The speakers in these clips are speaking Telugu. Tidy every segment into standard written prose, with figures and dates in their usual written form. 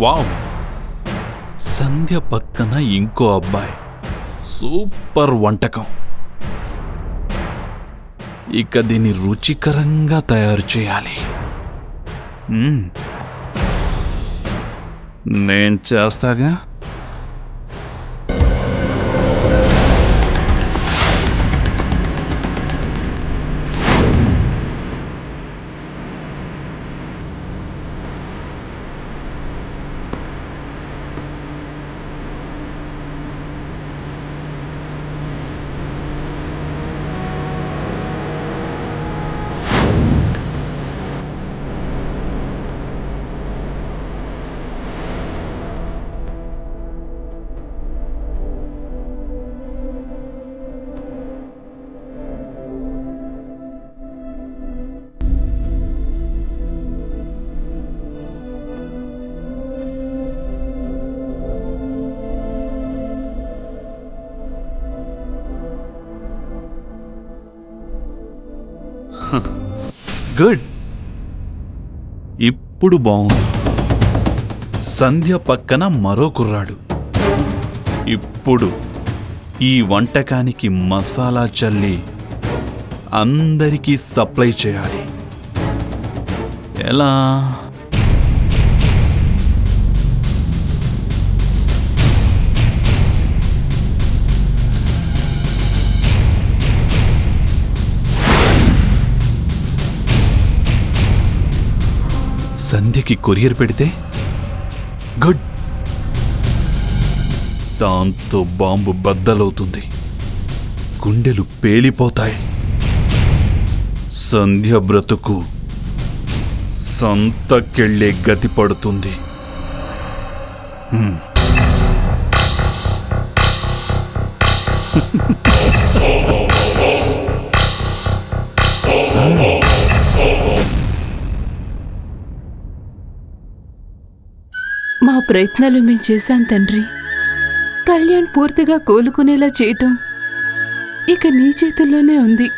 వావ్, సంధ్య పక్కన ఇంకో అబ్బాయి. సూపర్ వంటకం. ఇక దీన్ని రుచికరంగా తయారు చేయాలి. నేను చేస్తాగా. గుడ్. ఇప్పుడు బాగుంది. సంధ్య పక్కన మరో కుర్రాడు. ఇప్పుడు ఈ వంటకానికి మసాలా చల్లి అందరికీ సప్లై చేయాలి. ఎలా? సంధ్యకి కొరియర్ పెడితే గుడ్. దాంతో బాంబు బద్దలవుతుంది, గుండెలు పేలిపోతాయి. సంధ్య బ్రతుకు సంతకెళ్ళే గతి పడుతుంది. మా ప్రయత్నాలు మేము చేశాం తండ్రి. కళ్యాణ్ పూర్తిగా కోలుకునేలా చేయటం ఇక నీ చేతుల్లోనే ఉంది.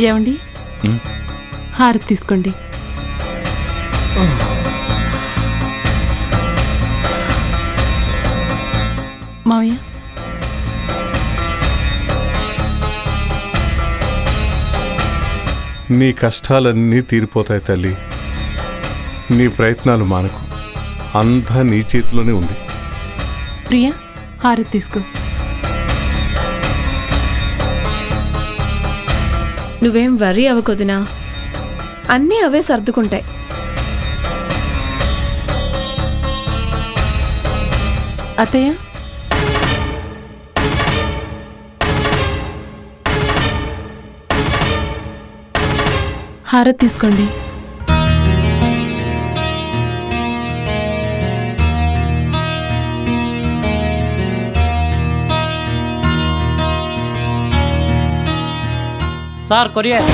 ఏమండి, హారతి తీసుకోండి. మావయ్య, నీ కష్టాలన్నీ తీరిపోతాయి తల్లి. నీ ప్రయత్నాలు మానకు, అంతా నీ చేతిలోనే ఉంది. ప్రియా, హారతి తీసుకో. నువ్వేం వర్రీ అవ్వకొదినా, అన్నీ అవే సర్దుకుంటాయి. అత్తయ్య, హారతి తీసుకోండి. Sir, courier.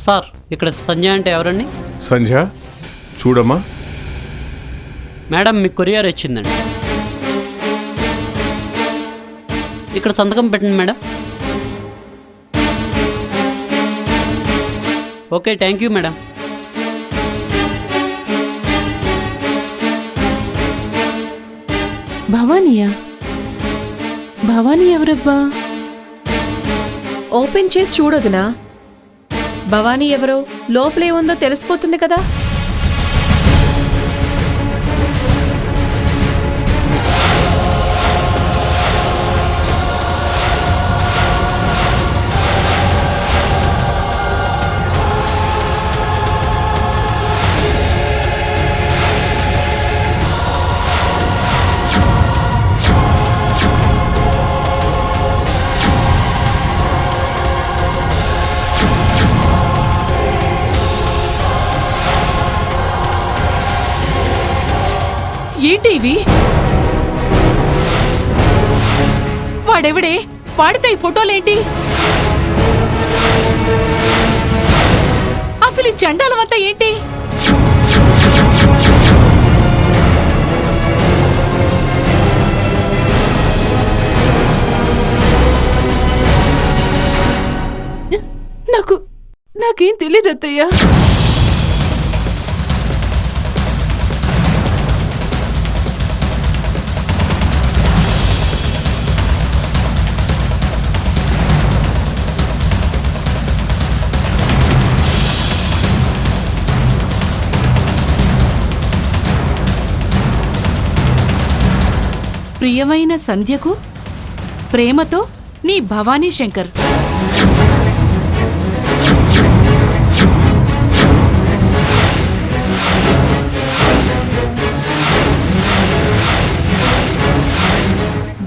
సార్, ఇక్కడ సంధ్య అంటే ఎవరండి? సంధ్య, చూడమ్మా. మేడం, మీకు కొరియర్ వచ్చిందండి. ఇక్కడ సంతకం పెట్టండి madam. Okay, thank you madam. భవానీయా? భవానీ ఎవరబ్బా? ఓపెన్ చేసి చూడొదినా. భవానీ ఎవరో లోపలే ఉందో తెలిసిపోతుంది కదా. ఏంటి ఇవి? వాడెవడే? వాడితో ఈ ఫోటోలేంటి? అసలు ఈ చండాలం అంతా ఏంటి? నాకేం తెలియదు అత్తయ్య. ప్రియమైన సంధ్యకు ప్రేమతో నీ భవానీ శంకర్.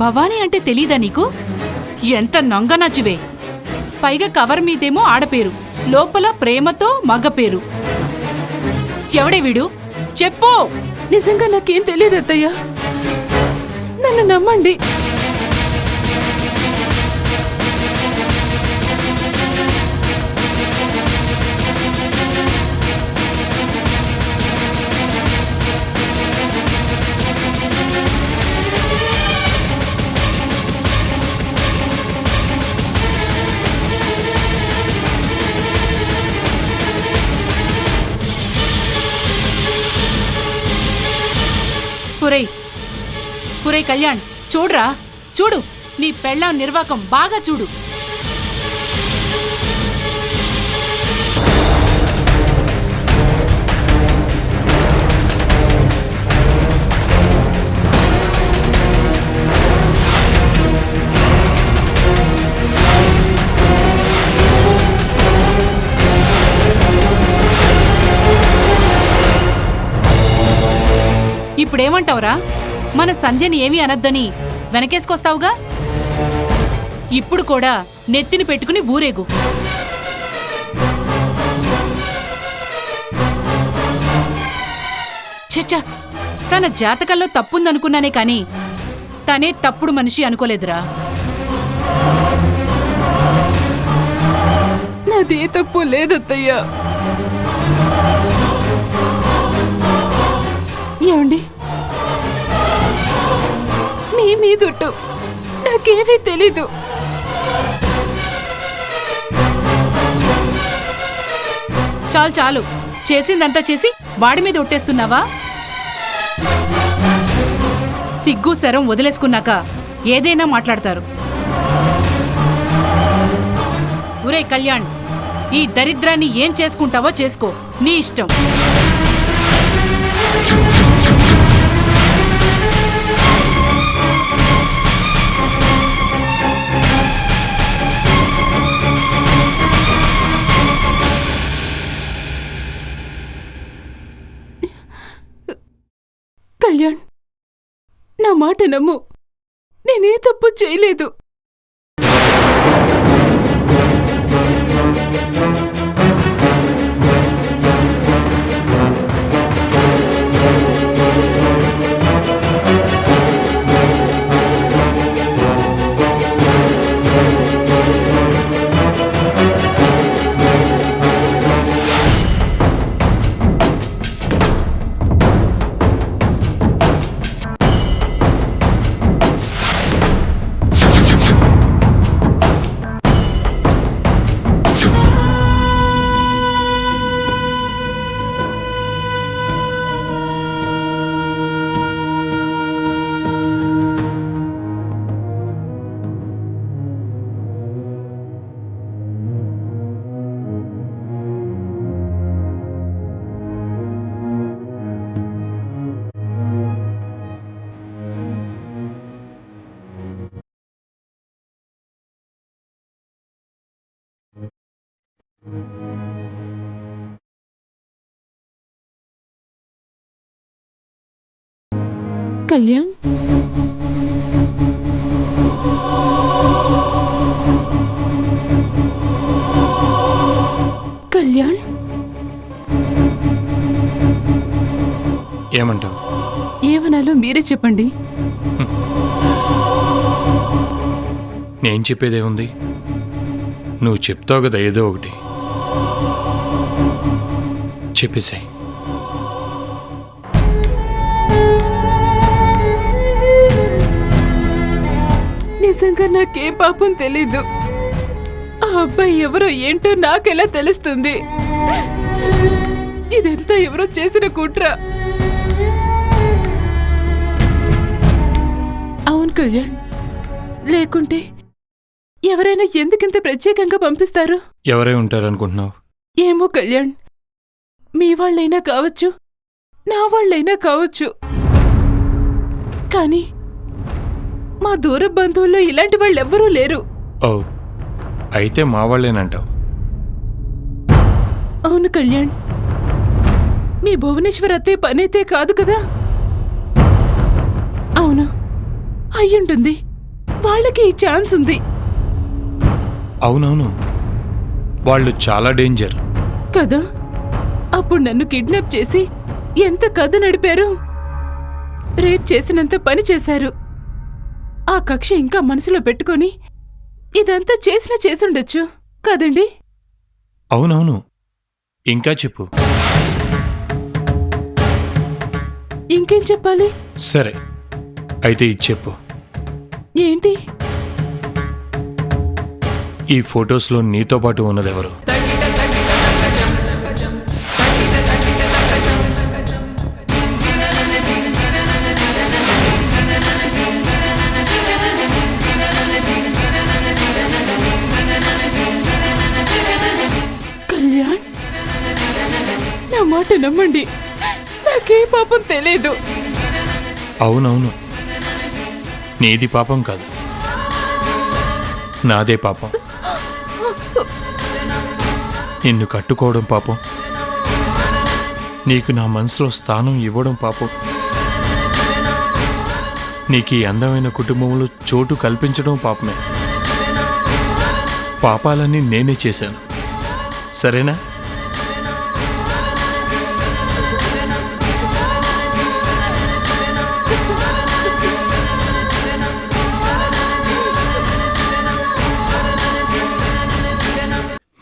భవానీ అంటే తెలీదా నీకు? ఎంత నంగనచ్చివే. పైగా కవర్ మీదేమో ఆడపేరు, లోపల ప్రేమతో మగ పేరు. ఎవడే వీడు? చెప్పు. నిజంగా నాకేం తెలియదు అత్తయ్య, నన్ను నమ్మండి. పురై కళ్యాణ్, చూడ్రా, చూడు, నీ పెళ్ళాం నిర్వాకం బాగా చూడు. ఇప్పుడేమంటావురా? మన సంధ్యని ఏమీ అనొద్దని వెనకేసుకొస్తావుగా? ఇప్పుడు కూడా నెత్తిని పెట్టుకుని ఊరేగు. చచ్చా, తన జాతకంలో తప్పుందనుకున్నానే కాని తనే తప్పుడు మనిషి అనుకోలేదురా. నాదే తప్పు లేదత్తయ్యా. ఏమండి, మీ మీదొట్టు, నాకేమీ తెలీదు. చాలు చాలు, చేసిందంతా చేసి వాడి మీద ఒట్టేస్తున్నావా? సిగ్గు శరం వదిలేసుకున్నాక ఏదైనా మాట్లాడతారు. ఒరే కళ్యాణ్, ఈ దరిద్రాన్ని ఏం చేసుకుంటావో చేసుకో, నీ ఇష్టం. కళ్యాణ్, నా మాట నమ్ము, నేనే తప్పు చేయలేదు. కళ్యాణ్, కళ్యాణ్, ఏమంటావు? ఏమను? ఏమనాలో మీరే చెప్పండి. నేను చెప్పేదేముంది, నువ్వు చెప్తావు కదా ఏదో ఒకటి, చెప్పేసాయి. నిజంగా నాకే పాపం తెలీదు. ఆ అబ్బాయి ఎవరో ఏంటో నాకెలా తెలుస్తుంది? ఇదంతా ఎవరో చేసిన కుట్ర. అవును కళ్యాణ్, లేకుంటే ఎవరైనా ఎందుకింత ప్రత్యేకంగా పంపిస్తారు? ఎవరై ఉంటారనుకుంటున్నావు? ఏమో కళ్యాణ్, మీ వాళ్ళైనా కావచ్చు, నా వాళ్ళైనా కావచ్చు, కానీ మా దూర బంధువుల్లో ఇలాంటి వాళ్ళెవ్వరూ లేరు. ఓ, అయితే మా వాళ్ళేనంటావు? అవును కళ్యాణ్, మీ భువనేశ్వర్ అత్తే పనైతే కాదు కదా? అవును, అయ్యుంటుంది. వాళ్ళకి ఈ ఛాన్స్ ఉంది అవునవును, వాళ్ళు చాలా డేంజర్ కదా. అప్పుడు నన్ను కిడ్నాప్ చేసి ఎంత కథ నడిపారు, రేప్ చేసినంత పని చేశారు. ఆ కక్ష ఇంకా మనసులో పెట్టుకొని ఇదంతా చేసుండొచ్చు కదండి? అవునవును, ఇంకా చెప్పు. ఇంకేం చెప్పాలి? సరే, అయితే ఇది చెప్పు. ఏంటి? ఈ ఫొటోస్లో నీతో పాటు ఉన్నదెవరు? కళ్యాణ్, నా మాట నమ్మండి, నాకే పాపం తెలీదు. అవునవును, నీది పాపం కాదు, నాదే పాపం. నిన్ను కట్టుకోవడం పాపం, నీకు నా మనసులో స్థానం ఇవ్వడం పాపం, నీకు ఈ అందమైన కుటుంబంలో చోటు కల్పించడం పాపమే. పాపాలన్నీ నేనే చేశాను, సరేనా?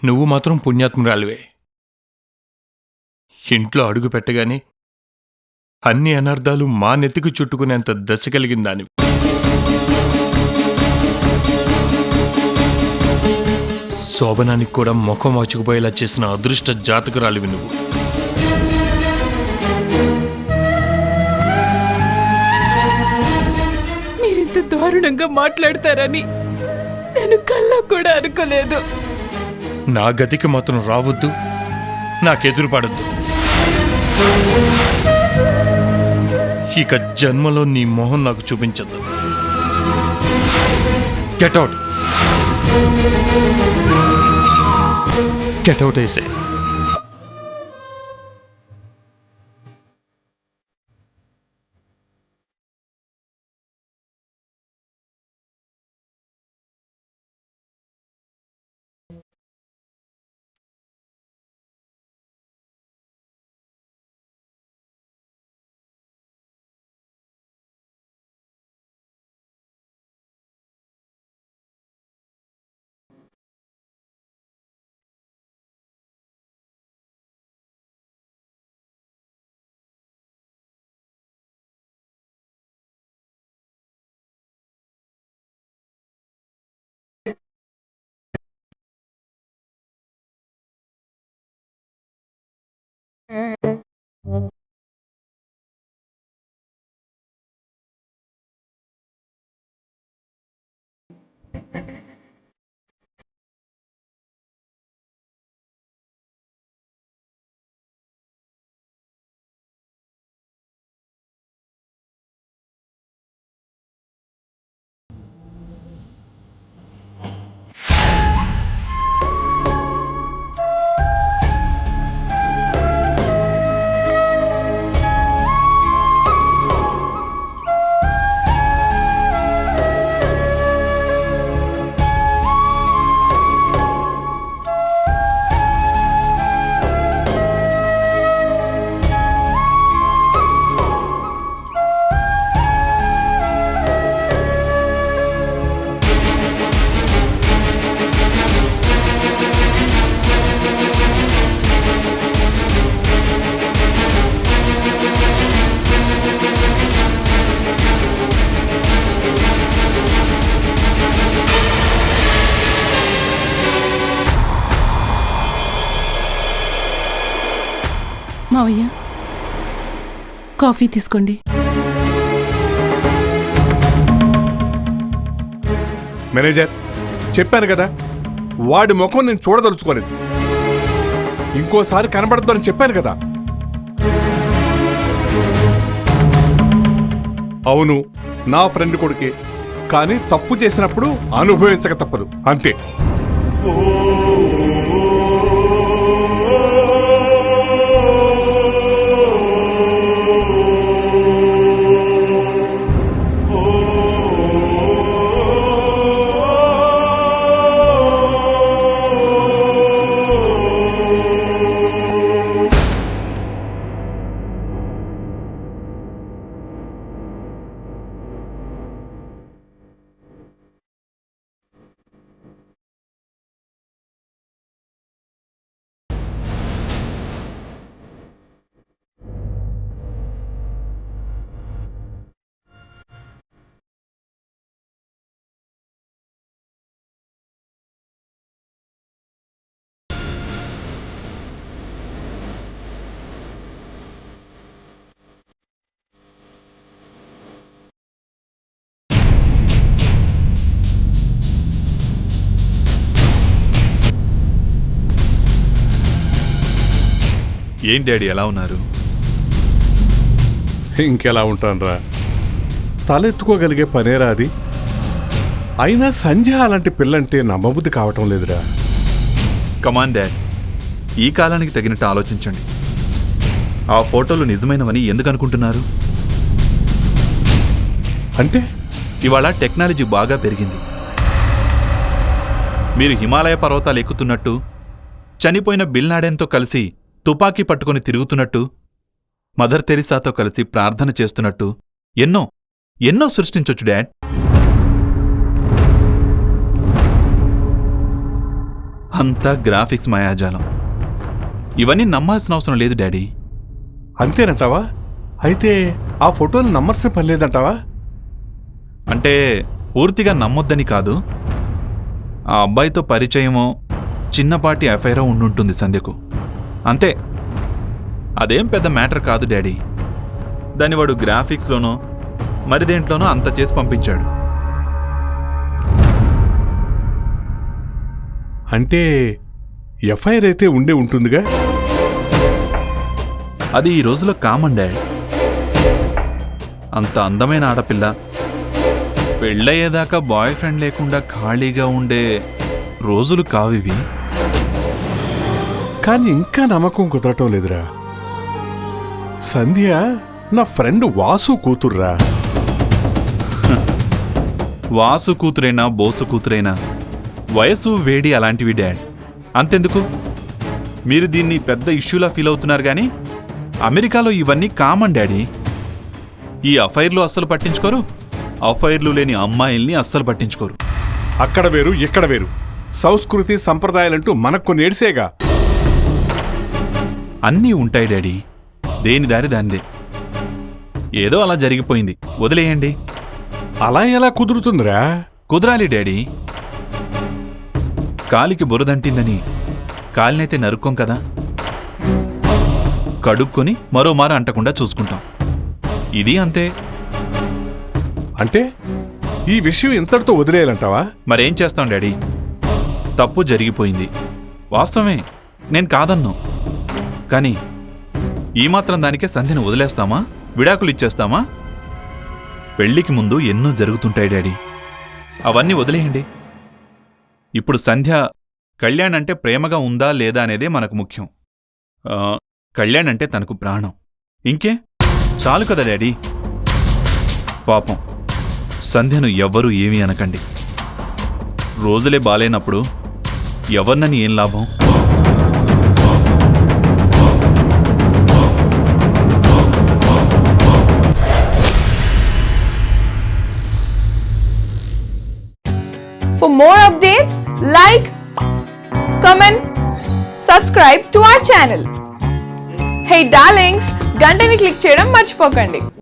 నువ్వు మాత్రం పుణ్యాత్మురాలివే. ఇంట్లో అడుగు పెట్టగానే అన్ని అనర్థాలు మా నెత్తికి చుట్టుకునేంత దశ కలిగిన దానివి. శోభనానికి కూడా ముఖం వాచుకుపోయేలా చేసిన అదృష్ట జాతకురాలివి నువ్వు. మీరింత దారుణంగా మాట్లాడతారని నేను కల్లా కూడా అనుకోలేదు. నా గతికి మాత్రం రావద్దు, నాకెదురుపడద్దు. ఇక జన్మలో నీ మొహం నాకు చూపించద్దు. గెట్ అవుట్, గెట్ అవుట్ వేసే. మావయ్య కాఫీ తీసుకోండి. మేనేజర్, చెప్పాను కదా, వాడి ముఖం నేను చూడదలుచుకోలేదు. ఇంకోసారి కనబడద్దని చెప్పాను కదా. అవును, నా ఫ్రెండ్ కొడుకే, కానీ తప్పు చేసినప్పుడు అనుభవించక తప్పదు, అంతే. ఏం డాడీ ఎలా ఉన్నారు? ఇంకెలా ఉంటానురా, తలెత్తుకోగలిగే పనేరా అది. అయినా సంధ్య అలాంటి పిల్లంటే నమ్మబుద్ధి కావటం లేదురా. కమాన్ డాడ్, ఈ కాలానికి తగినట్టు ఆలోచించండి. ఆ ఫోటోలు నిజమైనవని ఎందుకు అనుకుంటున్నారు? అంటే ఇవాళ టెక్నాలజీ బాగా పెరిగింది. మీరు హిమాలయ పర్వతాలు ఎక్కుతున్నట్టు, చనిపోయిన బిల్ లాడెన్తో కలిసి తుపాకీ పట్టుకుని తిరుగుతున్నట్టు, మదర్ తెరిసాతో కలిసి ప్రార్థన చేస్తున్నట్టు ఎన్నో ఎన్నో సృష్టించొచ్చు డాడ్. అంతా గ్రాఫిక్స్ మాయాజాలం. ఇవన్నీ నమ్మాల్సిన అవసరం లేదు డాడీ. అంతేనంటావా? అయితే ఆ ఫోటోలు నమ్మర్సిన పని లేదంటావా? అంటే పూర్తిగా నమ్మొద్దని కాదు. ఆ అబ్బాయితో పరిచయమో చిన్నపాటి అఫైరో ఉండుంటుంది సంధ్యకు, అంతే. అదేం పెద్ద మ్యాటర్ కాదు డాడీ. దాన్ని వాడు గ్రాఫిక్స్లోనో మరి దేంట్లోనో అంత చేసి పంపించాడు. అంటే ఎఫ్ఐఆర్ అయితే ఉండే ఉంటుందిగా. అది ఈ రోజులో కామన్ డాడ్. అంత అందమైన ఆడపిల్ల పెళ్ళయ్యేదాకా బాయ్ ఫ్రెండ్ లేకుండా ఖాళీగా ఉండే రోజులు కావివి. కానీ ఇంకా నమ్మకం కుదరటం లేదురా. సంధ్య నా ఫ్రెండ్ వాసు కూతుర్రా. వాసు కూతురైనా బోసు కూతురైనా వయసు వేడి అలాంటివి డాడ్. అంతెందుకు, మీరు దీన్ని పెద్ద ఇష్యూలా ఫీల్ అవుతున్నారు కానీ అమెరికాలో ఇవన్నీ కామన్ డాడీ. ఈ అఫైర్లు అస్సలు పట్టించుకోరు, అఫైర్లు లేని అమ్మాయిల్ని అస్సలు పట్టించుకోరు. అక్కడ వేరు ఇక్కడ వేరు, సంస్కృతి సంప్రదాయాలంటూ మనకు కొన్ని ఏడ్సేగా. అన్నీ ఉంటాయి డాడీ, దేని దారి దానిదే. ఏదో అలా జరిగిపోయింది, వదిలేయండి. అలా ఎలా కుదురుతుందిరా? కుదరాలి డాడీ. కాలికి బురదంటిందని కాలినైతే నరుక్కోం కదా, కడుక్కొని మరోమారు అంటకుండా చూసుకుంటాం. ఇది అంతే. అంటే ఈ విషయం ఇంతటితో వదిలేయాలంటావా? మరేం చేస్తాం డాడీ, తప్పు జరిగిపోయింది, వాస్తవమే, నేను కాదన్ను. కానీ ఈ మాత్రం దానికే సంధ్యను వదిలేస్తామా, విడాకులు ఇచ్చేస్తామా? పెళ్లికి ముందు ఎన్నో జరుగుతుంటాయి డాడీ, అవన్నీ వదిలేయండి. ఇప్పుడు సంధ్య కళ్యాణ్ అంటే ప్రేమగా ఉందా లేదా అనేదే మనకు ముఖ్యం. కళ్యాణ్ అంటే తనకు ప్రాణం, ఇంకే చాలు కదా డాడీ. పాపం సంధ్యను ఎవ్వరూ ఏమీ అనకండి. రోజులే బాలేనప్పుడు ఎవరినని ఏం లాభం? For more updates, like, comment, subscribe to our channel. Hey darlings, గంటని click చేయడం మర్చిపోకండి.